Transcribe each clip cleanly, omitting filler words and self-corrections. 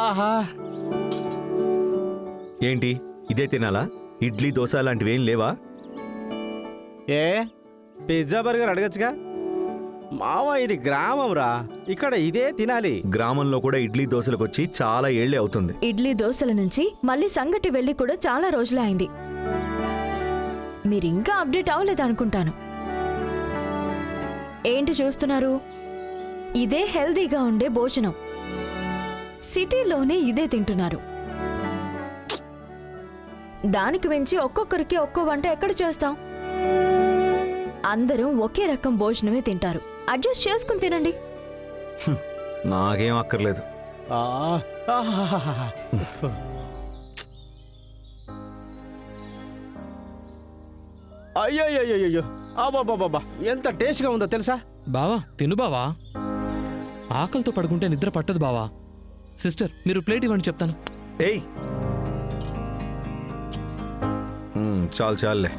ఆహా ఏంటి ఇదే తినాలా? ఇడ్లీ దోశ లాంటివి ఏం లేవా? ఏ పిజ్జా బర్గర్ అడగచ్చుగా మావా, ఇది గ్రామం రా, ఇక్కడ ఇదే తినాలి. గ్రామంలో కూడా ఇడ్లీ దోశలకు వచ్చి చాలా ఏళ్లే అవుతుంది. ఇడ్లీ దోశల నుంచి మళ్ళీ సంగటి వెళ్ళి కూడా చాలా రోజులే అయింది. మీరింకా అప్డేట్ అవ్వలేదనుకుంటాను. ఏంటి చూస్తున్నారు? ఇదే హెల్దీగా ఉండే భోజనం. సిటీలోనే ఇదే తింటున్నారు. దానికి మించి ఒక్కొక్కరికి ఒక్కో వంట ఎక్కడ చేస్తాం? అందరూ ఒకే రకం భోజనమే తింటారు. అడ్జస్ట్ చేసుకుని తినండి. నాకేం అక్కర్లేదు. అయ్యో అబ్బాబాబా, ఎంత టేస్ట్గా ఉందో తెలుసా? బావా తిను బావా, ఆకలితో పడుకుంటే నిద్ర పట్టదు బావా. సిస్టర్ మీరు ప్లేట్ ఇవ్వండి చెప్తాను. ఏయ్ చాలు చాలులే.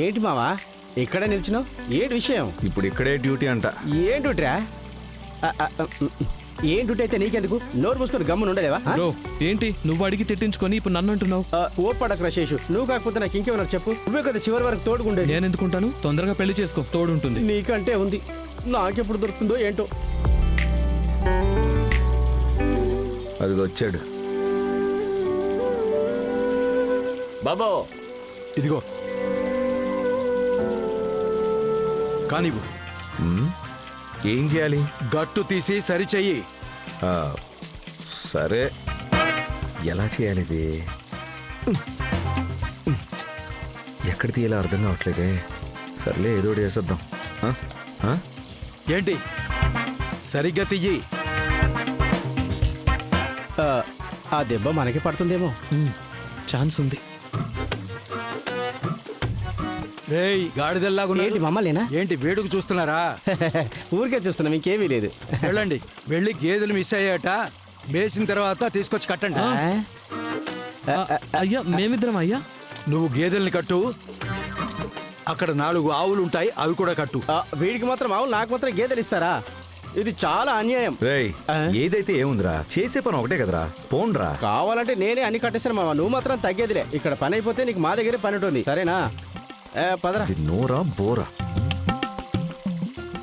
ఏంటి మావా ఇక్కడే నిల్చున్నావు? ఏంటి విషయం? ఇప్పుడు ఇక్కడే డ్యూటీ అంట. ఏం డ్యూటీరా? ఏం డ్యూటీ అయితే నీకెందుకు? నోరు మూసుకొని గమ్మున ఉండలేవా? బ్రో ఏంటి నువ్వు అడిగి తిట్టించుకొని ఇప్పుడు నన్ను అంటున్నావు? ఓపడకు రశేషు, నువ్వు కాకపోతే నాకు ఇంకేమన్నా చెప్పు. నువ్వే కదా చివరి వరకు తోడుకుండేది. నేను ఎందుకుంటాను? తొందరగా పెళ్లి చేసుకో, తోడుంటుంది. నీకంటే ఉంది, నాకెప్పుడు దొరుకుతుందో ఏంటో. అది వచ్చాడు బాబో. ఇదిగో కానివ్వు. ఏం చేయాలి? గట్టు తీసి సరిచెయ్యి. సరే, ఎలా చేయాలి ఇది? ఎక్కడ తీయాలో అర్థం కావట్లేదే. సర్లే ఏదో ఒకటి చేసేద్దాం. ఏంటి సరిగ్గా తీయి. ఆ దెబ్బ మనకి పడుతుందేమో. ఛాన్స్ ఉంది. రేయ్ గాడిదల్లాగున్నా. ఏంటి మమ్మల్నేనా? ఏంటి వేడుకు చూస్తున్నారా? ఊరికే చూస్తున్నాం, ఇంకేమీ లేదు. వెళ్ళండి, వెళ్ళి గేదెలు మిస్ అయ్యాట వేసిన తర్వాత తీసుకొచ్చి కట్టండి. అయ్యా మేమిద్దరం అయ్యా. నువ్వు గేదెల్ని కట్టు, అక్కడ 4 ఆవులు ఉంటాయి, అవి కూడా కట్టు. వీడికి మాత్రం ఆవులు, నాకు మాత్రం గేదెలు ఇస్తారా? ఇది చాలా అన్యాయం. రేయ్ ఏదైతే ఏముందిరా, చేసే పని ఒకటే కదరా, పోన్రా. కావాలంటే నేనే అన్ని కట్టేస్తాను మావా, నువ్వు మాత్రం తగ్గేదిలే. ఇక్కడ పని అయిపోతే నీకు మా దగ్గరే పని ఉంటుంది, సరేనా? పదరా. ఇది నోరా బోరా?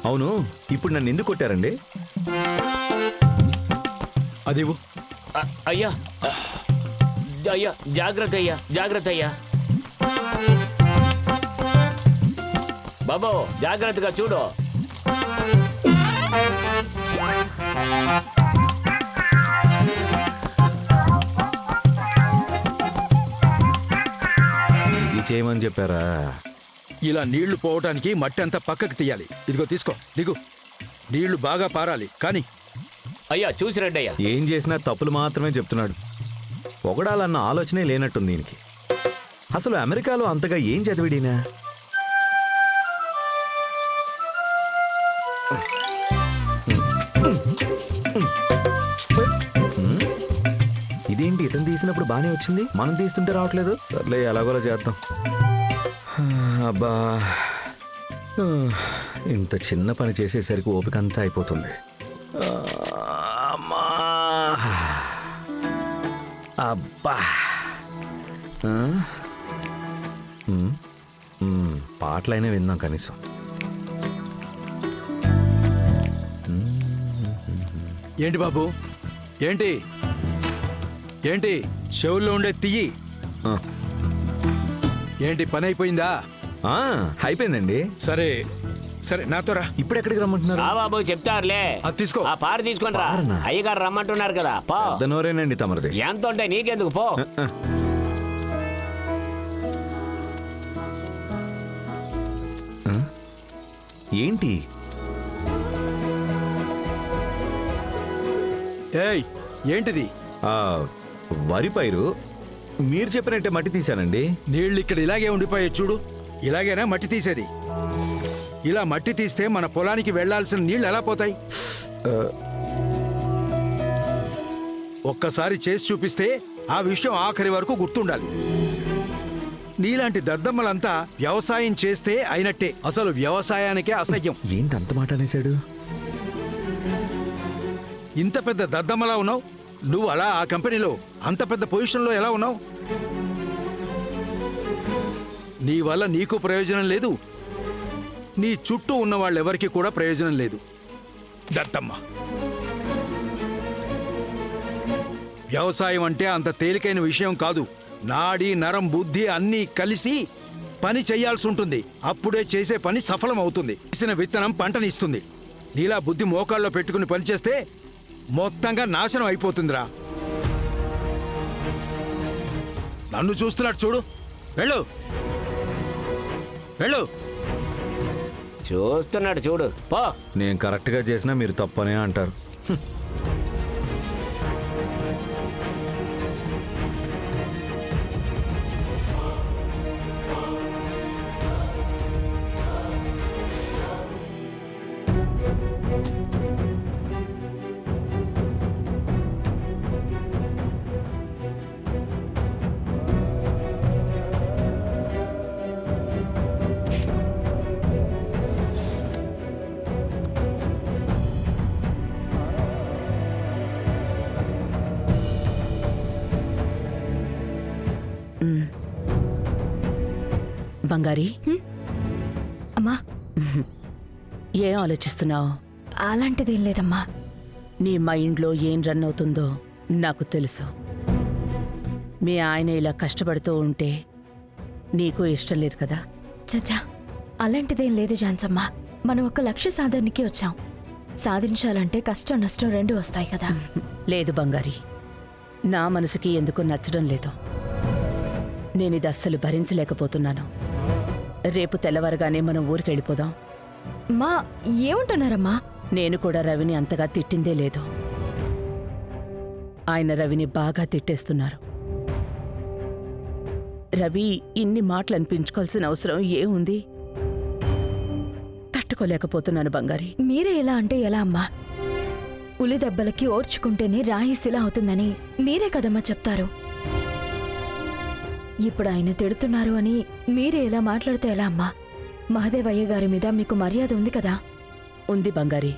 అవును, ఇప్పుడు నన్ను ఎందుకు కొట్టారండి? అది అయ్యా అయ్యా, జాగ్రత్త అయ్యా, జాగ్రత్త అయ్యా. బాబో జాగ్రత్తగా చూడు. ఇది చేయమని చెప్పారా? ఇలా నీళ్లు పోవటానికి మట్టి అంతా పక్కకు తీయాలి. ఇదిగో తీసుకో, దిగు. నీళ్లు బాగా పారాలి కానీ. అయ్యా చూసి రండి అయ్యా. ఏం చేసినా తప్పులు మాత్రమే చెప్తున్నాడు. పొగడాలన్న ఆలోచనే లేనట్టుంది దీనికి. అసలు అమెరికాలో అంతగా ఏం చదివిడినా? ఇదేంటి, ఇతను తీసినప్పుడు బానే వచ్చింది, మనం తీస్తుంటే రావట్లేదు. సర్లే ఎలాగోలా చేద్దాం. అబ్బా, ఇంత చిన్న పని చేసేసరికి ఓపిక అంతా అయిపోతుంది. అమ్మా, అబ్బా. పాటలైనా విందాం కనీసం. ఏంటి బాబు, ఏంటి ఏంటి చెవుల్లో ఉండే తీయి. ఏంటి పని అయిపోయిందా? అయిపోయిందండి. సరే సరే, నాతో రా. ఇప్పుడు ఎక్కడికి రమ్మంటున్నారు? బాబు చెప్తారులే. అది తీసుకో. ఆ పారు తీసుకొని రా. అయ్యగారు రమ్మంటున్నారు కదా. పో. పెద్దనోరేనండి తమరిది. ఎంత ఉంటే నీకెందుకు, పో. ఏంటి ఏయ్ ఏంటిది? ఆ, వరి పైరు మీరు చెప్పినట్టే మట్టి తీశానండి. నీళ్ళు ఇక్కడ ఇలాగే ఉండిపోయాయి చూడు. ఇలాగేనా మట్టి తీసేది? ఇలా మట్టి తీస్తే మన పొలానికి వెళ్లాల్సిన నీళ్ళు ఎలా పోతాయి? ఒక్కసారి చేసి చూపిస్తే ఆ విషయం ఆఖరి వరకు గుర్తుండాలి. నీలాంటి దద్దమ్మలంతా వ్యవసాయం చేస్తే అయినట్టే. అసలు వ్యవసాయానికే అసహ్యం. ఏంటి అంత మాట అనేశాడు? ఇంత పెద్ద దద్దమ్మలా ఉన్నావు నువ్వు. అలా ఆ కంపెనీలో అంత పెద్ద పొజిషన్లో ఎలా ఉన్నావు? నీ వల్ల నీకు ప్రయోజనం లేదు, నీ చుట్టూ ఉన్న వాళ్ళెవరికి కూడా ప్రయోజనం లేదు. దద్దమ్మ. వ్యవసాయం అంటే అంత తేలికైన విషయం కాదు. నాడి నరం బుద్ధి అన్నీ కలిసి పని చెయ్యాల్సి ఉంటుంది. అప్పుడే చేసే పని సఫలం అవుతుంది. వేసిన విత్తనం పంటనిస్తుంది. నీలా బుద్ధి మోకాల్లో పెట్టుకుని పనిచేస్తే మొత్తంగా నాశనం అయిపోతుందిరా. నన్ను చూస్తున్నాడు చూడు. వెళ్ళు వెళ్ళు. చూస్తున్నాడు చూడు, పో. నేను కరెక్ట్గా చేసినా మీరు తప్పనే అంటారు. బంగారి, అమ్మా, ఏం ఆలోచిస్తున్నావు? అలాంటిదేం లేదమ్మా. నీ మైండ్లో ఏం రన్ అవుతుందో నాకు తెలుసు. మీ ఆయన ఇలా కష్టపడుతూ ఉంటే నీకు ఇష్టం లేదు కదా? చచ్చా, అలాంటిదేం లేదు జాన్సమ్మా. మనం ఒక లక్ష్య సాధనకి వచ్చాం. సాధించాలంటే కష్టం నష్టం రెండు వస్తాయి కదా. లేదు బంగారి, నా మనసుకి ఎందుకు నచ్చడం లేదు. నేనిది అస్సలు భరించలేకపోతున్నాను. రేపు తెల్లవారుగానే మనం ఊరికి వెళ్ళిపోదాం. మా ఏమంటున్నారమ్మా? నేను కూడా రవిని అంతగా తిట్టిందే లేదు. ఆయన రవిని బాగా తిట్టేస్తున్నారు. రవి ఇన్ని మాటలు అనిపించుకోవాల్సిన అవసరం ఏముంది? తట్టుకోలేకపోతున్నాను బంగారి. మీరే ఇలా అంటే ఎలా అమ్మా? ఉలి దెబ్బలకి ఓర్చుకుంటేనే రాయిసిలా అవుతుందని మీరే కదమ్మా చెప్తారు. ఇప్పుడు ఆయన తిడుతున్నారు అని మీరే ఇలా మాట్లాడితే ఎలా అమ్మా? మహదేవయ్య గారి మీద మీకు మర్యాద ఉంది కదా? ఉంది బంగారి.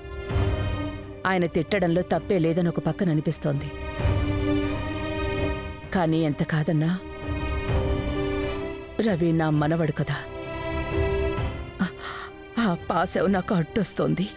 ఆయన తిట్టడంలో తప్పే లేదని ఒక పక్కన అనిపిస్తోంది. కానీ ఎంత కాదన్నా రవి నా మనవడు కదా. ఆ పాశం నాకు అడ్డొస్తోంది.